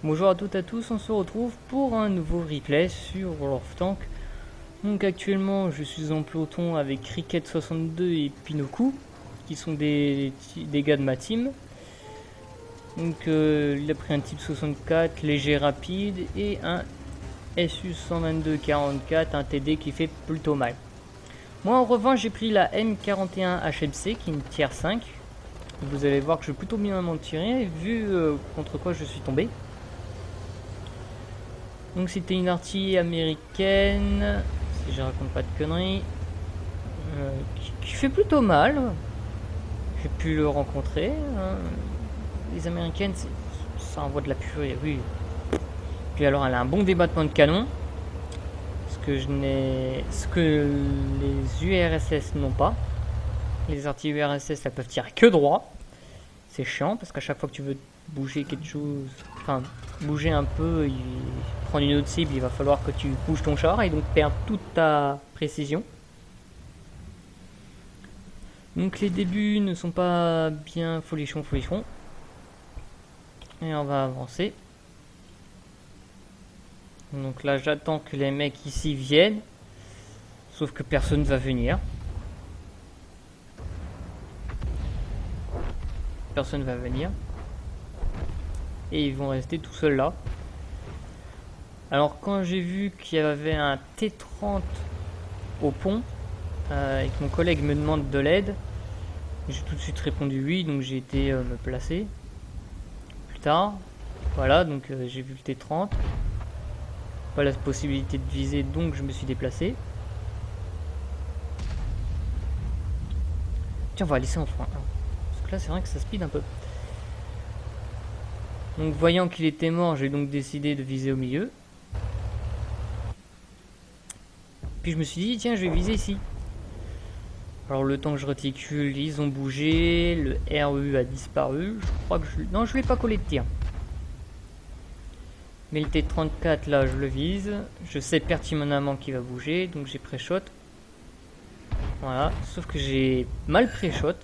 Bonjour à toutes et à tous, on se retrouve pour un nouveau replay sur World of Tanks. Donc actuellement je suis en peloton avec Cricket62 et Pinoku, qui sont des gars de ma team. Donc il a pris un type 64 léger rapide et un SU-122-44, un TD qui fait plutôt mal. Moi en revanche j'ai pris la M41 HMC qui est une tier 5. Vous allez voir que je vais plutôt bien m'en tirer vu contre quoi je suis tombé. Donc c'était une artillerie américaine, si je raconte pas de conneries, qui fait plutôt mal. J'ai pu le rencontrer. Les américaines, ça envoie de la purée, oui. Puis alors elle a un bon débattement de canon, ce que les URSS n'ont pas. Les artilleries URSS, elles peuvent tirer que droit. C'est chiant parce qu'à chaque fois que tu veux bouger quelque chose, enfin bouger un peu, prendre une autre cible, il va falloir que tu bouges ton char et donc perdre toute ta précision. Donc les débuts ne sont pas bien folichon. Et on va avancer. Donc là j'attends que les mecs ici viennent, sauf que personne ne va venir. Personne va venir. Et ils vont rester tout seuls là. Alors quand j'ai vu qu'il y avait un T30 au pont et que mon collègue me demande de l'aide, j'ai tout de suite répondu oui, donc j'ai été me placer. Plus tard, voilà, donc j'ai vu le T30. Pas la possibilité de viser, donc je me suis déplacé. Tiens, on va laisser en frein. Parce que là c'est vrai que ça speed un peu. Donc voyant qu'il était mort, j'ai donc décidé de viser au milieu. Puis je me suis dit, tiens, je vais viser ici. Alors le temps que je réticule, ils ont bougé, le RU a disparu. Je crois que non, je ne l'ai pas collé de tir. Mais le T34 là, je le vise. Je sais pertinemment qu'il va bouger, donc j'ai pré-shot. Voilà, sauf que j'ai mal pré-shot.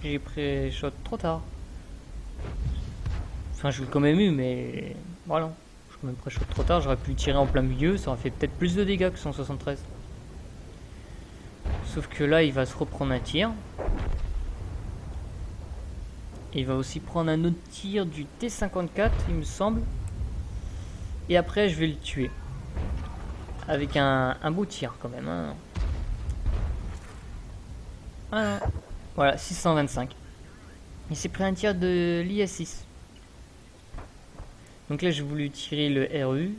J'ai pré-shot trop tard. Enfin, je l'ai quand même eu, mais voilà. Je suis quand même pré-shot trop tard. J'aurais pu tirer en plein milieu. Ça aurait fait peut-être plus de dégâts que 173. Sauf que là, il va se reprendre un tir. Il va aussi prendre un autre tir du T54, il me semble. Et après, je vais le tuer. Avec un beau tir quand même. Hein. Voilà, 625. Il s'est pris un tir de l'IS-6. Donc là j'ai voulu tirer le RU.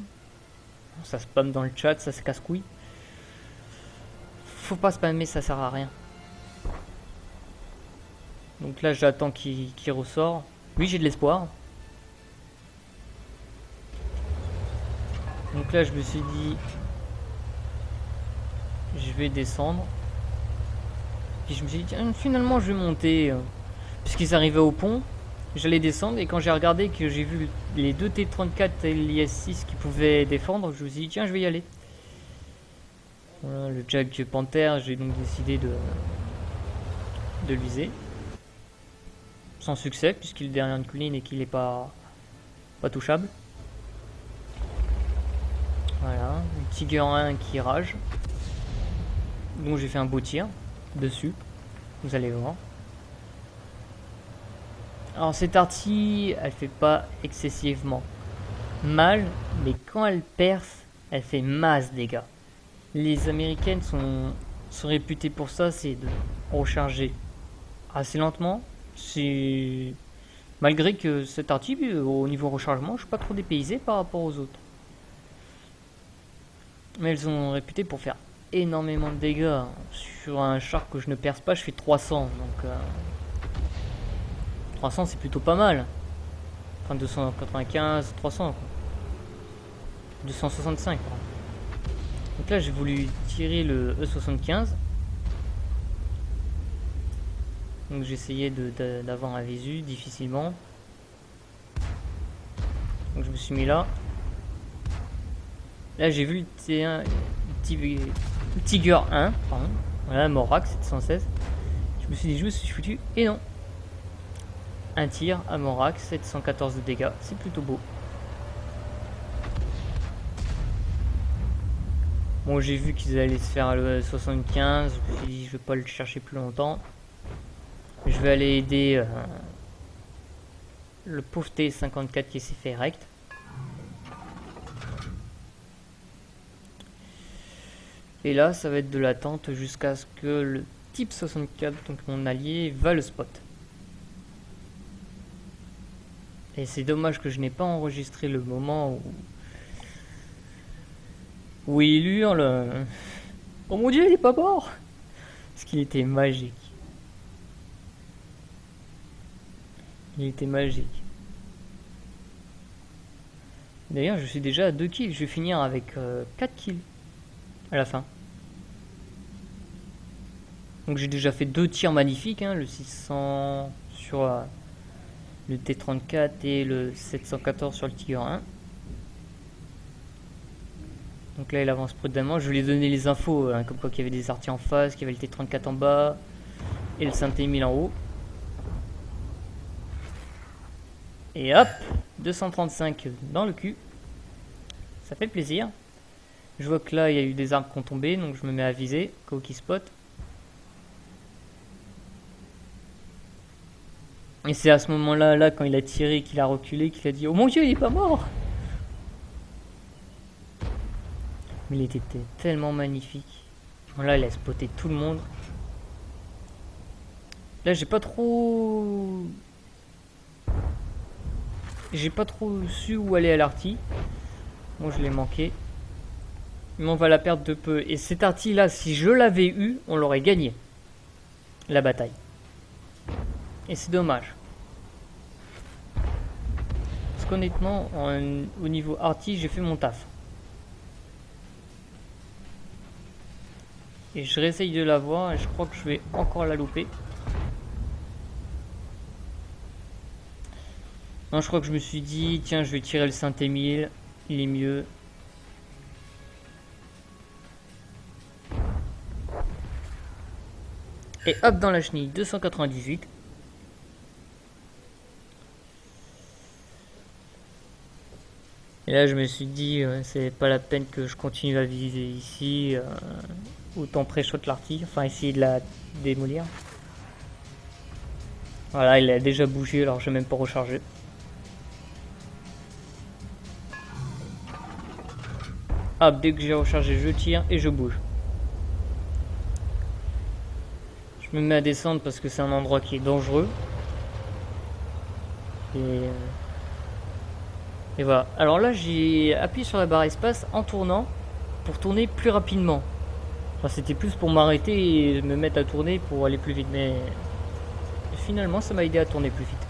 Ça spamme dans le chat, ça se casse-couille. Faut pas spammer, ça sert à rien. Donc là j'attends qu'il ressort. Oui, j'ai de l'espoir. Donc là je me suis dit, je vais descendre. Puis je me suis dit, tiens, finalement je vais monter. Puisqu'ils arrivaient au pont. J'allais descendre et quand j'ai regardé que j'ai vu les deux T34 et l'IS-6 qui pouvaient défendre, je me suis dit tiens, je vais y aller. Voilà, le Jack Panther, j'ai donc décidé de le viser. Sans succès puisqu'il est derrière une colline et qu'il n'est pas touchable. Voilà, un Tiger 1 qui rage. Donc j'ai fait un beau tir dessus, vous allez voir. Alors cette artillerie, elle fait pas excessivement mal, mais quand elle perce, elle fait masse dégâts. Les américaines sont réputées pour ça, c'est de recharger assez lentement. C'est malgré que cette artillerie, au niveau rechargement, je suis pas trop dépaysé par rapport aux autres. Mais elles sont réputées pour faire énormément de dégâts. Sur un char que je ne perce pas, je fais 300, donc 300 c'est plutôt pas mal. Enfin 295, 300 quoi. 265 pardon. Donc là j'ai voulu tirer le E75. Donc j'essayais d'avoir un visu difficilement. Donc je me suis mis là. Là j'ai vu le Tiger 1, pardon. Voilà, Morak 716. Je me suis dit, je me suis foutu, et non. Un tir à Morak, 714 de dégâts, c'est plutôt beau. Bon, j'ai vu qu'ils allaient se faire le 75, je me suis dit, je vais pas le chercher plus longtemps. Je vais aller aider le pauvre T54 qui s'est fait rect. Et là, ça va être de l'attente jusqu'à ce que le type 64, donc mon allié, va le spot. Et c'est dommage que je n'ai pas enregistré le moment où il hurle. Oh mon dieu, il est pas mort! Parce qu'il était magique. Il était magique. D'ailleurs, je suis déjà à 2 kills. Je vais finir avec 4 kills à la fin. Donc j'ai déjà fait 2 tirs magnifiques, hein, le 600 sur le T34 et le 714 sur le Tigre 1. Donc là il avance prudemment, je lui ai donné les infos, hein, comme quoi qu'il y avait des artilleries en face, qu'il y avait le T34 en bas et le Saint-Émile en haut. Et hop, 235 dans le cul, ça fait plaisir. Je vois que là il y a eu des armes qui ont tombé, donc je me mets à viser, Cocky spot. Et c'est à ce moment-là, là, quand il a tiré, qu'il a reculé, qu'il a dit « Oh mon dieu, il est pas mort !» Mais il était tellement magnifique. Là, il a spoté tout le monde. Là, j'ai pas trop su où aller à l'artille. Moi, je l'ai manqué. Mais on va la perdre de peu. Et cette artille-là, si je l'avais eu, on l'aurait gagné. La bataille. Et c'est dommage. Parce qu'honnêtement, au niveau arty, j'ai fait mon taf. Et je réessaye de la voir et je crois que je vais encore la louper. Non, je crois que je me suis dit, tiens, je vais tirer le Saint-Émile, il est mieux. Et hop, dans la chenille, 298. Et là, je me suis dit, c'est pas la peine que je continue à viser ici. Autant pré-shot l'artille, enfin essayer de la démolir. Voilà, il a déjà bougé, alors je vais même pas recharger. Hop, dès que j'ai rechargé, je tire et je bouge. Je me mets à descendre parce que c'est un endroit qui est dangereux. Et voilà. Alors là, j'ai appuyé sur la barre espace en tournant pour tourner plus rapidement. Enfin, c'était plus pour m'arrêter et me mettre à tourner pour aller plus vite. Mais finalement, ça m'a aidé à tourner plus vite.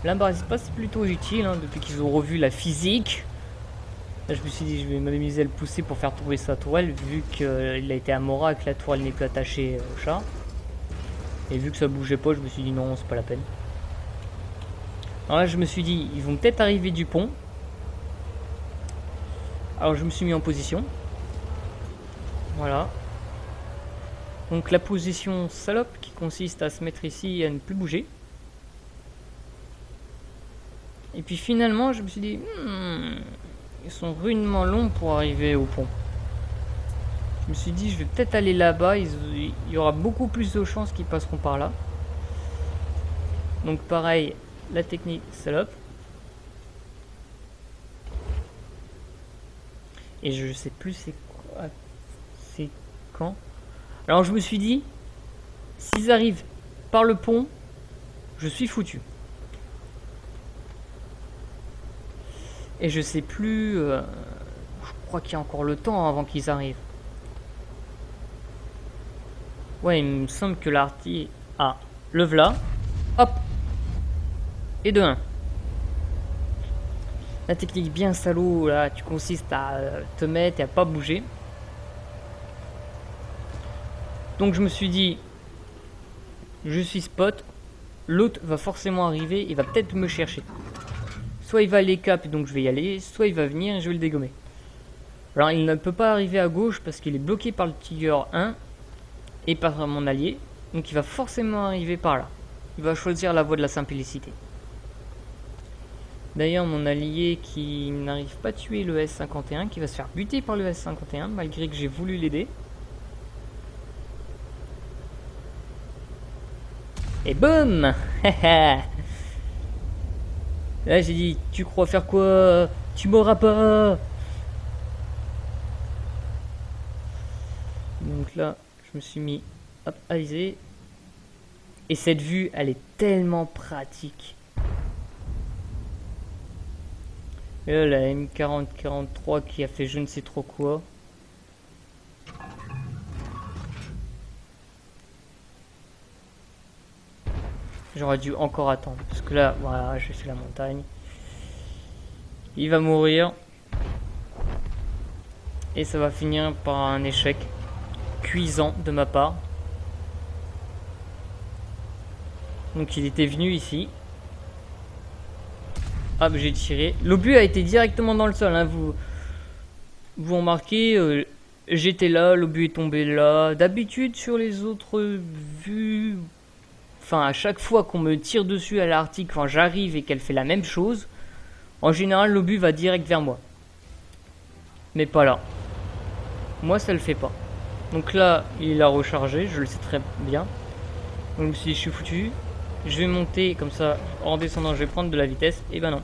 La barre espace, c'est plutôt utile hein, depuis qu'ils ont revu la physique. Là, je me suis dit, je vais m'amuser à le pousser pour faire tomber sa tourelle, vu qu'il a été à Mora et que la tourelle n'est plus attachée au char. Et vu que ça bougeait pas, je me suis dit non, c'est pas la peine. Alors là, je me suis dit, ils vont peut-être arriver du pont. Alors je me suis mis en position. Voilà. Donc la position salope qui consiste à se mettre ici et à ne plus bouger. Et puis finalement, je me suis dit, ils sont rudement longs pour arriver au pont. Je me suis dit, je vais peut-être aller là-bas, il y aura beaucoup plus de chances qu'ils passeront par là. Donc pareil, la technique salope. Et je sais plus c'est quoi, c'est quand. Alors je me suis dit, s'ils arrivent par le pont, je suis foutu. Et je sais plus, je crois qu'il y a encore le temps avant qu'ils arrivent. Ouais, il me semble que l'artille a le v'là, hop, et de 1. La technique bien salaud, là, tu consistes à te mettre et à pas bouger. Donc je me suis dit, je suis spot, l'autre va forcément arriver et va peut-être me chercher. Soit il va aller cap, donc je vais y aller, soit il va venir et je vais le dégommer. Alors il ne peut pas arriver à gauche parce qu'il est bloqué par le Tiger 1 et par mon allié. Donc il va forcément arriver par là. Il va choisir la voie de la simplicité. D'ailleurs, mon allié qui n'arrive pas à tuer le S-51, qui va se faire buter par le S-51, malgré que j'ai voulu l'aider. Et boum. Là j'ai dit, tu crois faire quoi? Tu m'auras pas. Donc là, je me suis mis hop, à viser. Et cette vue, elle est tellement pratique. Et là, la M40-43 qui a fait je ne sais trop quoi. J'aurais dû encore attendre. Parce que là, voilà, j'ai fait la montagne. Il va mourir. Et ça va finir par un échec cuisant de ma part. Donc il était venu ici. Hop, j'ai tiré. L'obus a été directement dans le sol. Hein. Vous remarquez, j'étais là, l'obus est tombé là. D'habitude, sur les autres vues, enfin, à chaque fois qu'on me tire dessus à l'Arctique, quand j'arrive et qu'elle fait la même chose, en général, l'obus va direct vers moi. Mais pas là. Moi, ça le fait pas. Donc là, il a rechargé, je le sais très bien. Donc si je suis foutu, je vais monter comme ça, en descendant, je vais prendre de la vitesse. Et ben non.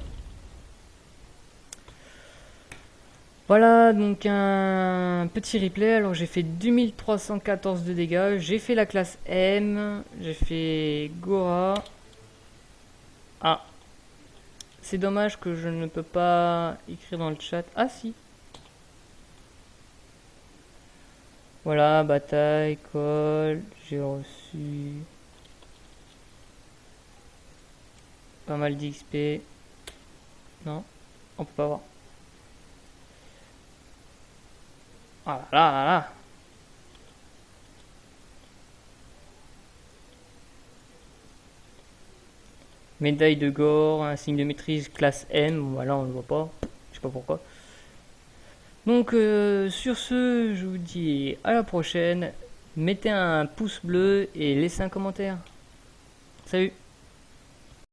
Voilà, donc un petit replay. Alors j'ai fait 2314 de dégâts. J'ai fait la classe M. J'ai fait Gora. Ah. C'est dommage que je ne peux pas écrire dans le chat. Ah si. Voilà, bataille, call. J'ai reçu pas mal d'XP. Non, on peut pas voir. Ah là là là. Médaille de gore, un signe de maîtrise classe M. Voilà, on le voit pas. Je sais pas pourquoi. Donc sur ce, je vous dis à la prochaine. Mettez un pouce bleu et laissez un commentaire. Salut!